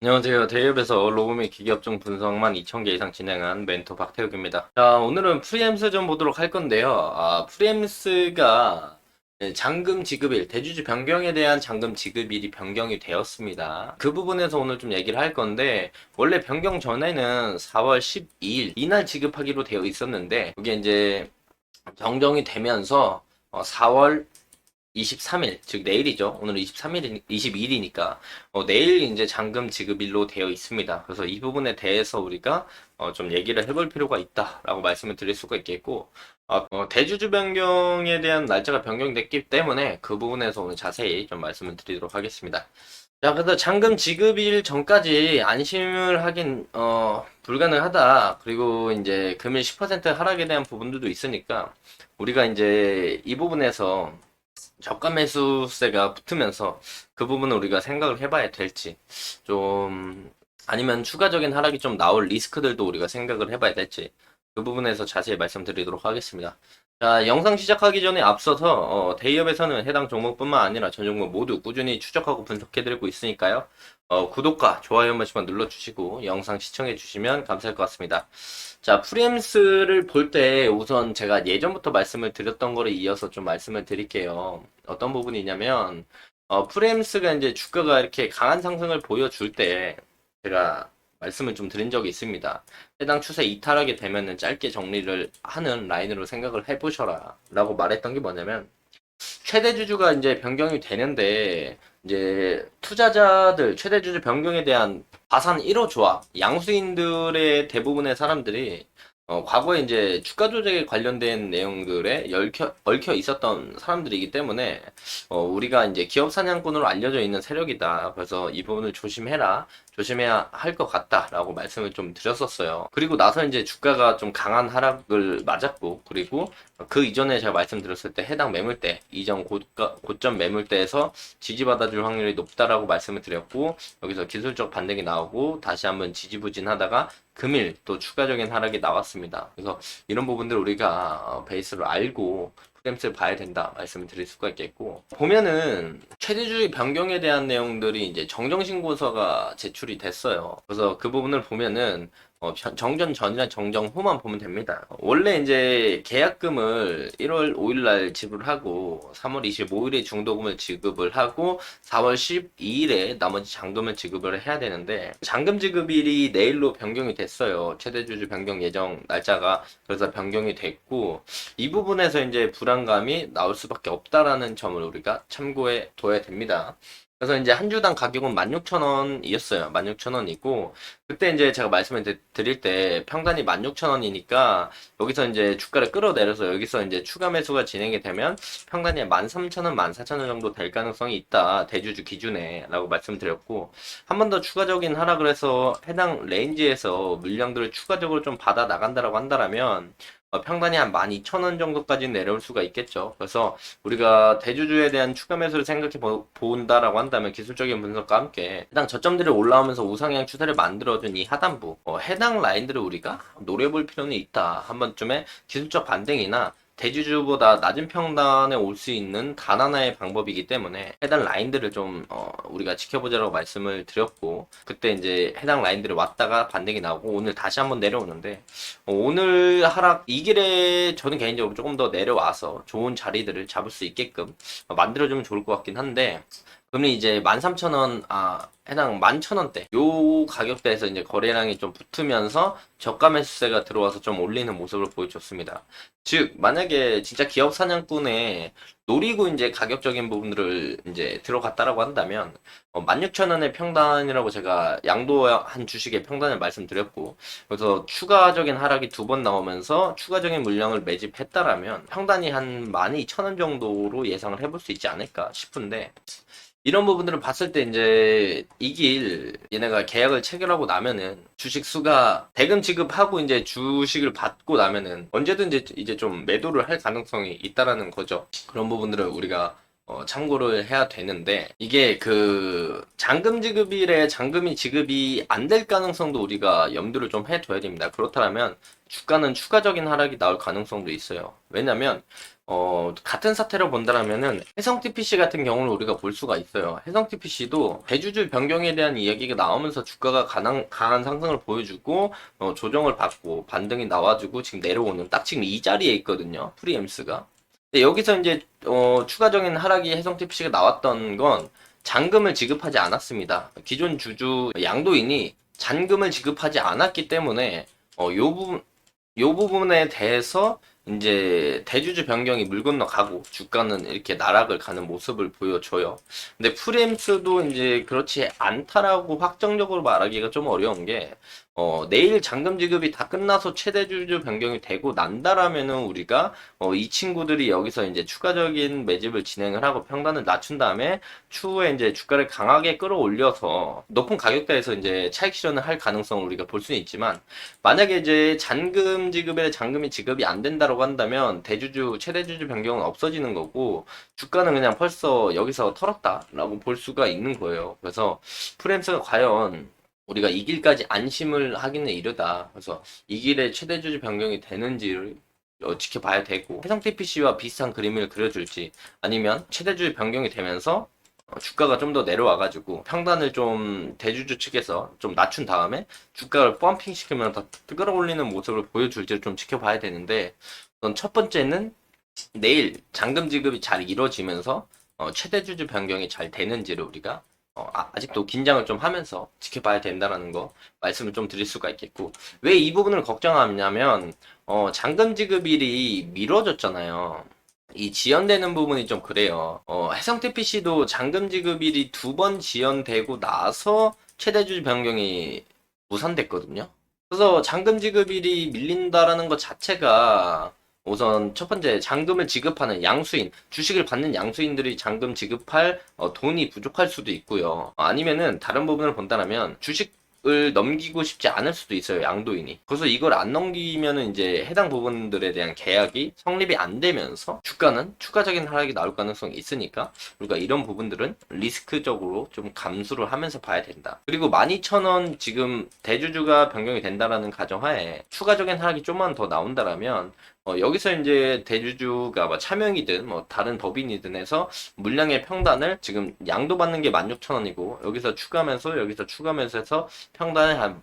안녕하세요. 대기업에서 로그 및 기계업종 분석만 2,000개 이상 진행한 멘토 박태욱입니다. 자, 오늘은 프리엠스 좀 보도록 할 건데요. 프리엠스가 잔금 지급일, 대주주 변경에 대한 잔금 지급일이 변경이 되었습니다. 그 부분에서 오늘 좀 얘기를 할 건데, 원래 변경 전에는 4월 12일 이날 지급하기로 되어 있었는데, 그게 이제 정정이 되면서 4월 23일, 즉 내일이죠. 오늘 23일, 22일이니까 내일 이제 잔금 지급일로 되어 있습니다. 그래서 이 부분에 대해서 우리가 좀 얘기를 해볼 필요가 있다라고 말씀을 드릴 수가 있겠고, 대주주 변경에 대한 날짜가 변경됐기 때문에 그 부분에서 오늘 자세히 좀 말씀을 드리도록 하겠습니다. 자, 그래서 잔금 지급일 전까지 안심을 하긴 불가능하다. 그리고 이제 금일 10% 하락에 대한 부분들도 있으니까 우리가 이제 이 부분에서 저가 매수세가 붙으면서 그 부분을 우리가 생각을 해봐야 될지, 좀 아니면 추가적인 하락이 좀 나올 리스크들도 우리가 생각을 해봐야 될지, 그 부분에서 자세히 말씀드리도록 하겠습니다. 자, 영상 시작하기 전에 앞서서 대기업에서는 해당 종목뿐만 아니라 전 종목 모두 꾸준히 추적하고 분석해드리고 있으니까요. 구독과 좋아요 한 번씩만 눌러주시고 영상 시청해주시면 감사할 것 같습니다. 자, 프리엠스를 볼 때 우선 제가 예전부터 말씀을 드렸던 거를 이어서 좀 말씀을 드릴게요. 어떤 부분이냐면, 프리엠스가 이제 주가가 이렇게 강한 상승을 보여줄 때 제가 말씀을 좀 드린 적이 있습니다. 해당 추세 이탈하게 되면은 짧게 정리를 하는 라인으로 생각을 해보셔라 라고 말했던 게 뭐냐면, 최대 주주가 이제 변경이 되는데 이제 투자자들 최대 주주 변경에 대한 가산 1호 조합 양수인들의 대부분의 사람들이 과거에 이제 주가 조작에 관련된 내용들에 얽혀 있었던 사람들이기 때문에 우리가 이제 기업 사냥꾼으로 알려져 있는 세력이다. 그래서 이 부분을 조심해라. 조심해야 할 것 같다라고 말씀을 좀 드렸었어요. 그리고 나서 이제 주가가 좀 강한 하락을 맞았고, 그리고 그 이전에 제가 말씀드렸을 때 해당 매물대, 이전 고점 매물대에서 지지받아줄 확률이 높다라고 말씀을 드렸고, 여기서 기술적 반등이 나오고, 다시 한번 지지부진하다가 금일 또 추가적인 하락이 나왔습니다. 그래서 이런 부분들 우리가 베이스를 알고 프렘스를 봐야 된다 말씀을 드릴 수가 있겠고, 보면은 최대주의 변경에 대한 내용들이 이제 정정신고서가 제출이 됐어요. 그래서 그 부분을 보면은 정전 전이나 정정 후만 보면 됩니다. 원래 이제 계약금을 1월 5일 날 지불하고 3월 25일에 중도금을 지급을 하고 4월 12일에 나머지 잔금을 지급을 해야 되는데, 잔금 지급일이 내일로 변경이 됐어요. 최대주주 변경 예정 날짜가. 그래서 변경이 됐고, 이 부분에서 이제 불안감이 나올 수밖에 없다라는 점을 우리가 참고해 둬야 됩니다. 그래서 이제 한 주당 가격은 16,000원이었어요. 16,000원이고, 그때 이제 제가 말씀을 드릴 때 평단이 16,000원이니까 여기서 이제 주가를 끌어내려서 여기서 이제 추가 매수가 진행이 되면 평단이 13,000원, 14,000원 정도 될 가능성이 있다. 대주주 기준에 라고 말씀드렸고, 한 번 더 추가적인 하락을 해서 해당 레인지에서 물량들을 추가적으로 좀 받아 나간다라고 한다면 평단이 한 12,000원 정도까지 내려올 수가 있겠죠. 그래서 우리가 대주주에 대한 추가 매수를 생각해 본다라고 한다면 기술적인 분석과 함께 해당 저점들이 올라오면서 우상향 추세를 만들어준 이 하단부, 해당 라인들을 우리가 노려볼 필요는 있다. 한 번쯤에 기술적 반등이나 대주주보다 낮은 평단에 올 수 있는 단 하나의 방법이기 때문에 해당 라인들을 좀 우리가 지켜보자라고 말씀을 드렸고, 그때 이제 해당 라인들이 왔다가 반등이 나오고 오늘 다시 한번 내려오는데, 오늘 하락 이 길에 저는 개인적으로 조금 더 내려와서 좋은 자리들을 잡을 수 있게끔 만들어주면 좋을 것 같긴 한데, 금리 이제 13,000원, 해당 11,000원대 요 가격대에서 이제 거래량이 좀 붙으면서 저가 매수세가 들어와서 좀 올리는 모습을 보여줬습니다. 즉 만약에 진짜 기업 사냥꾼에 노리고 이제 가격적인 부분들을 이제 들어갔다라고 한다면 16,000원의 평단이라고 제가 양도한 주식의 평단을 말씀드렸고, 그래서 추가적인 하락이 두 번 나오면서 추가적인 물량을 매집했다라면 평단이 한 12,000원 정도로 예상을 해볼 수 있지 않을까 싶은데, 이런 부분들을 봤을 때 이제 이 길 얘네가 계약을 체결하고 나면은 주식 수가 대금 지급하고 이제 주식을 받고 나면은 언제든지 이제 좀 매도를 할 가능성이 있다라는 거죠. 그런 부분들을 우리가 참고를 해야 되는데, 이게 그 잔금 지급일에 잔금이 지급이 안 될 가능성도 우리가 염두를 좀 해둬야 됩니다. 그렇다면 주가는 추가적인 하락이 나올 가능성도 있어요. 왜냐면 같은 사태로 본다면은 해성 TPC 같은 경우는 우리가 볼 수가 있어요. 해성 TPC도 대주주 변경에 대한 이야기가 나오면서 주가가 강한 상승을 보여주고 조정을 받고 반등이 나와주고 지금 내려오는 딱 지금 이 자리에 있거든요. 프리엠스가. 근데 여기서 이제 추가적인 하락이 해성 TPC가 나왔던 건 잔금을 지급하지 않았습니다. 기존 주주 양도인이 잔금을 지급하지 않았기 때문에 요 부분에 대해서 이제 대주주 변경이 물 건너가고 주가는 이렇게 나락을 가는 모습을 보여줘요. 근데 프리엠스도 이제 그렇지 않다라고 확정적으로 말하기가 좀 어려운 게 내일 잔금 지급이 다 끝나서 최대 주주 변경이 되고 난다라면은 우리가 이 친구들이 여기서 이제 추가적인 매집을 진행을 하고 평단을 낮춘 다음에 추후에 이제 주가를 강하게 끌어올려서 높은 가격대에서 이제 차익 실현을 할 가능성을 우리가 볼 수는 있지만 만약에 이제 잔금 지급에 잔금이 지급이 안 된다라고 한다면 대주주 최대 주주 변경은 없어지는 거고 주가는 그냥 벌써 여기서 털었다라고 볼 수가 있는 거예요. 그래서 프레임스가 과연 우리가 이 길까지 안심을 하기는 이르다. 그래서 이 길에 최대 주주 변경이 되는지를 지켜봐야 되고 해상 TPC와 비슷한 그림을 그려줄지 아니면 최대 주주 변경이 되면서 주가가 좀 더 내려와가지고 평단을 좀 대주주 측에서 좀 낮춘 다음에 주가를 펌핑 시키면 더 끌어올리는 모습을 보여줄지를 좀 지켜봐야 되는데 우선 첫 번째는 내일 잔금 지급이 잘 이루어지면서 최대 주주 변경이 잘 되는지를 우리가 아직도 긴장을 좀 하면서 지켜봐야 된다라는 거 말씀을 좀 드릴 수가 있겠고 왜 이 부분을 걱정하냐면 잔금 지급일이 미뤄졌잖아요. 이 지연되는 부분이 좀 그래요. 해상태 PC도 잔금 지급일이 두 번 지연되고 나서 최대 주주 변경이 무산됐거든요. 그래서 잔금 지급일이 밀린다라는 것 자체가 우선 첫 번째 잔금을 지급하는 양수인, 주식을 받는 양수인들이 잔금 지급할 돈이 부족할 수도 있고요. 아니면은 다른 부분을 본다면 주식을 넘기고 싶지 않을 수도 있어요, 양도인이. 그래서 이걸 안 넘기면은 이제 해당 부분들에 대한 계약이 성립이 안 되면서 주가는 추가적인 하락이 나올 가능성이 있으니까 우리가 이런 부분들은 리스크적으로 좀 감수를 하면서 봐야 된다. 그리고 12,000원 지금 대주주가 변경이 된다라는 가정하에 추가적인 하락이 좀만 더 나온다라면 여기서 이제 대주주가 뭐 차명이든 뭐 다른 법인이든 해서 물량의 평단을 지금 양도받는 게 16,000원이고 여기서 추가하면서 여기서 추가하면서 해서 평단을 한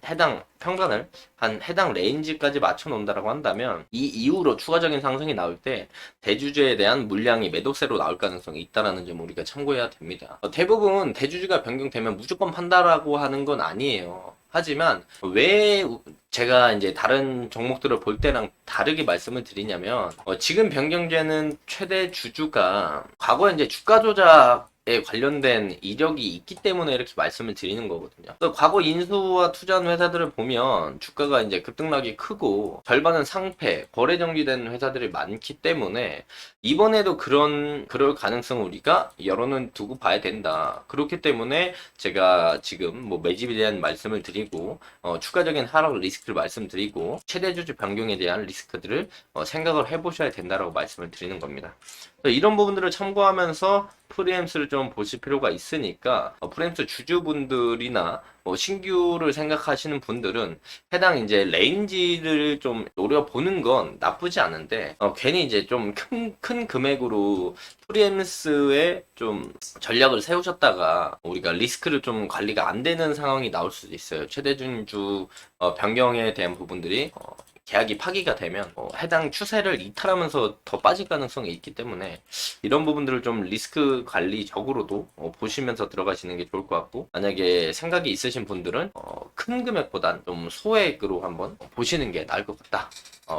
평단을 한 해당 레인지까지 맞춰 놓는다라고 한다면 이 이후로 추가적인 상승이 나올 때 대주주에 대한 물량이 매도세로 나올 가능성이 있다라는 점 우리가 참고해야 됩니다. 대부분 대주주가 변경되면 무조건 판다라고 하는 건 아니에요. 하지만 왜 제가 이제 다른 종목들을 볼 때랑 다르게 말씀을 드리냐면 지금 변경되는 최대 주주가 과거에 이제 주가 조작에 관련된 이력이 있기 때문에 이렇게 말씀을 드리는 거거든요. 과거 인수와 투자한 회사들을 보면 주가가 이제 급등락이 크고 절반은 상패, 거래 정지된 회사들이 많기 때문에 이번에도 그럴 가능성을 우리가 열어는 두고 봐야 된다. 그렇기 때문에 제가 지금 뭐 매집에 대한 말씀을 드리고 추가적인 하락 리스크를 말씀드리고 최대 주주 변경에 대한 리스크들을 생각을 해보셔야 된다라고 말씀을 드리는 겁니다. 이런 부분들을 참고하면서 프리엠스를 좀 보실 필요가 있으니까 프리엠스 주주분들이나 신규를 생각하시는 분들은 해당 이제 레인지를 좀 노려보는 건 나쁘지 않은데 괜히 이제 좀 큰 금액으로 프리엠스에 좀 전략을 세우셨다가 우리가 리스크를 좀 관리가 안 되는 상황이 나올 수도 있어요. 최대 주주 변경에 대한 부분들이 계약이 파기가 되면 해당 추세를 이탈하면서 더 빠질 가능성이 있기 때문에 이런 부분들을 좀 리스크 관리적으로도 보시면서 들어가시는 게 좋을 것 같고 만약에 생각이 있으신 분들은 큰 금액보단 좀 소액으로 한번 보시는 게 나을 것 같다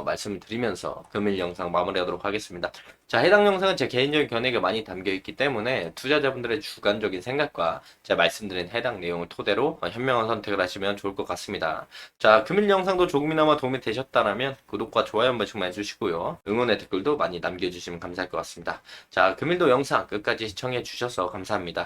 말씀을 드리면서 금일 영상 마무리하도록 하겠습니다. 자, 해당 영상은 제 개인적인 견해가 많이 담겨 있기 때문에 투자자분들의 주관적인 생각과 제가 말씀드린 해당 내용을 토대로 현명한 선택을 하시면 좋을 것 같습니다. 자, 금일 영상도 조금이나마 도움이 되셨다면 구독과 좋아요 한 번씩만 해주시고요. 응원의 댓글도 많이 남겨주시면 감사할 것 같습니다. 자, 금일도 영상 끝까지 시청해 주셔서 감사합니다.